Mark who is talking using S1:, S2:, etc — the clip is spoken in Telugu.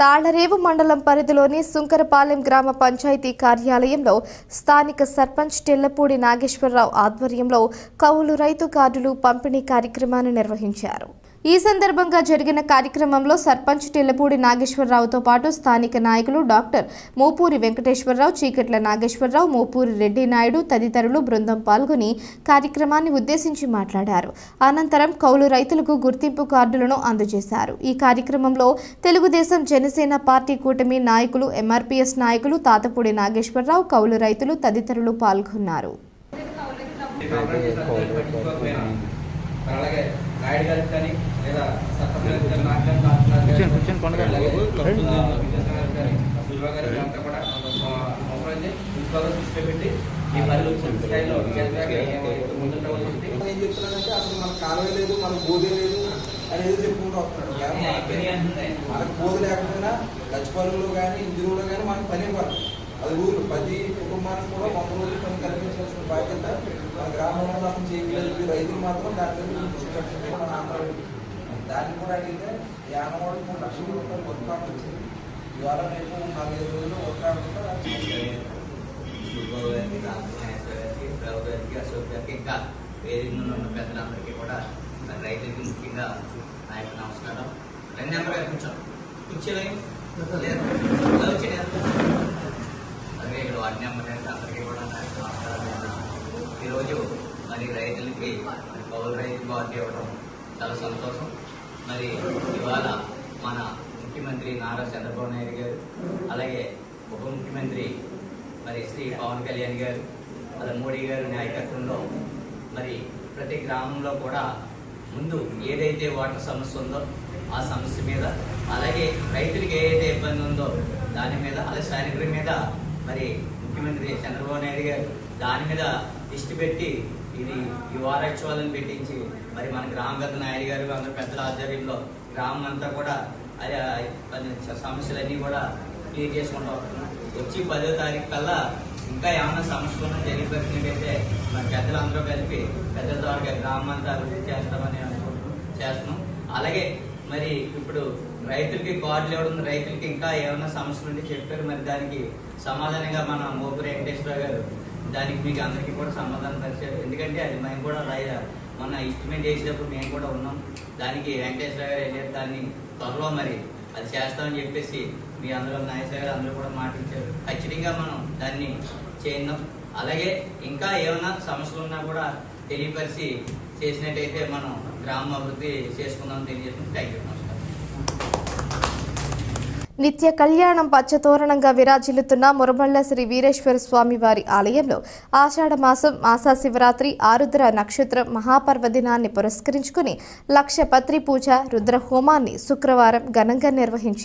S1: తాళ్లరేవు మండలం పరిధిలోని సుంకరపాలెం గ్రామ పంచాయతీ కార్యాలయంలో స్థానిక సర్పంచ్ టెల్లపూడి నాగేశ్వరరావు ఆధ్వర్యంలో కౌలు రైతు కార్డులు పంపిణీ కార్యక్రమాన్ని నిర్వహించారు. ఈ సందర్భంగా జరిగిన కార్యక్రమంలో సర్పంచ్ టెల్లపూడి నాగేశ్వరరావుతో పాటు స్థానిక నాయకులు డాక్టర్ మోపూరి వెంకటేశ్వరరావు, చీకట్ల నాగేశ్వరరావు, మోపూరి రెడ్డి నాయుడు తదితరులు బృందం పాల్గొని కార్యక్రమాన్ని ఉద్దేశించి మాట్లాడారు. అనంతరం కౌలు రైతులకు గుర్తింపు కార్డులను అందజేశారు. ఈ కార్యక్రమంలో తెలుగుదేశం జనసేన పార్టీ కూటమి నాయకులు, ఎంఆర్పీఎస్ నాయకులు తాతపూడి నాగేశ్వరరావు, కౌలు రైతులు తదితరులు పాల్గొన్నారు.
S2: అలాగే నాయుడు గారికి కానీ లేదా సర్పంచ్ గారికి అంతా కూడా అవసరమైంది ప్రిన్సిపాల్ దృష్టిలో పెట్టి ఈ పనులు స్థాయిలో ముందుండవలసింది. ఏం చెప్తున్నానంటే అసలు మనకు కాలువ లేదు, మనకు బోధి లేదు అనేది చెప్పుకుంటూ వస్తున్నాడు. మనకు బోధి లేకపోయినా గచ్చిపల్లిలో కానీ ఇంజనీర్లో కానీ మనకు పని ఇవ్వాలి. అది ఊరు ప్రతి కుటుంబానికి కూడా 100 రోజులు పని కల్పించాల్సిన బాధ్యత మన గ్రామంలో మనం చేయగలిగే రైతులు మాత్రం దాన్ని కూడా అడిగితే 53 లక్షల రూపాయలు వర్కాట్ వచ్చింది. ఇవాళ రేపు 4-5 రోజులు వర్కాట్ అశోక్ గారికి ఇంకా వేదిక ముందు ఉన్న పెద్దలందరికీ కూడా రైతులకి ముఖ్యంగా నాయకు నమస్కారం. రెండు నెంబర్ గారు కూర్చోలే అలాగే ఇక్కడ వార్డు నెంబర్ అందరికీ కూడా నమస్కారం. ఈరోజు మరి రైతులకి కౌలు రైతు కార్డు ఇవ్వడం చాలా సంతోషం. మరి ఇవాళ మన ముఖ్యమంత్రి నారా చంద్రబాబు నాయుడు గారు, అలాగే ఉప ముఖ్యమంత్రి మరి శ్రీ పవన్ కళ్యాణ్ గారు, అలాగే మోడీ గారి నాయకత్వంలో మరి ప్రతి గ్రామంలో కూడా ముందు ఏదైతే వాటర్ సమస్య ఉందో ఆ సమస్య మీద, అలాగే రైతులకి ఏదైతే ఇబ్బంది ఉందో దాని మీద, అలాగే శానిటరీ మీద మరి ముఖ్యమంత్రి చంద్రబాబు నాయుడు గారు దాని మీద దృష్టి పెట్టి ఈ వారోత్సవాలను పెట్టించి మరి మన గ్రామ పెద్ద నాయుడు గారు అందరు పెద్దల ఆధ్వర్యంలో గ్రామం అంతా కూడా సమస్యలన్నీ కూడా క్లియర్ చేసుకుంటూ వస్తున్నాం. వచ్చి 10వ తారీఖు కల్లా ఇంకా ఏమైనా సమస్యలు తెలియపరిచినట్టయితే మన పెద్దలందరూ కలిపి పెద్దల ద్వారా గ్రామం అంతా అభివృద్ధి చేస్తామని చేస్తున్నాం. అలాగే మరి ఇప్పుడు రైతులకి కార్డులు ఇవ్వడం, రైతులకి ఇంకా ఏమైనా సమస్యలు ఉంటే చెప్పారు. మరి దానికి సమాధానంగా మన మోపూరి వెంకటేశ్వర గారు దానికి మీకు అందరికీ కూడా సమాధానం పరిచారు. ఎందుకంటే అది మేము కూడా మన ఇస్టిమేట్ చేసేటప్పుడు మేము కూడా ఉన్నాం. దానికి వెంకటేశ్వర గారు వెళ్ళారు. దాన్ని త్వరలో మరి అది చేస్తామని చెప్పేసి మీ అందరూ నాగేశ్వర గారు అందరూ కూడా మాటించారు. ఖచ్చితంగా మనం దాన్ని చేద్దాం. అలాగే ఇంకా ఏమైనా సమస్యలు ఉన్నా కూడా తెలియపరిచి చేసినట్టయితే మనం గ్రామ అభివృద్ధి చేసుకుందాం తెలియజేస్తున్నాం. Thank you. నమస్కారం.
S1: నిత్య కళ్యాణం పచ్చతోరణంగా విరాజిల్లుతున్న మురమళ్ళ శ్రీ వీరేశ్వర స్వామి వారి ఆలయంలో ఆషాఢ మాసం మాసశివరాత్రి ఆరుద్ర నక్షత్రం మహాపర్వదినాన్ని పురస్కరించుకుని లక్ష పత్రి పూజ, రుద్ర హోమాన్ని శుక్రవారం ఘనంగా నిర్వహించారు.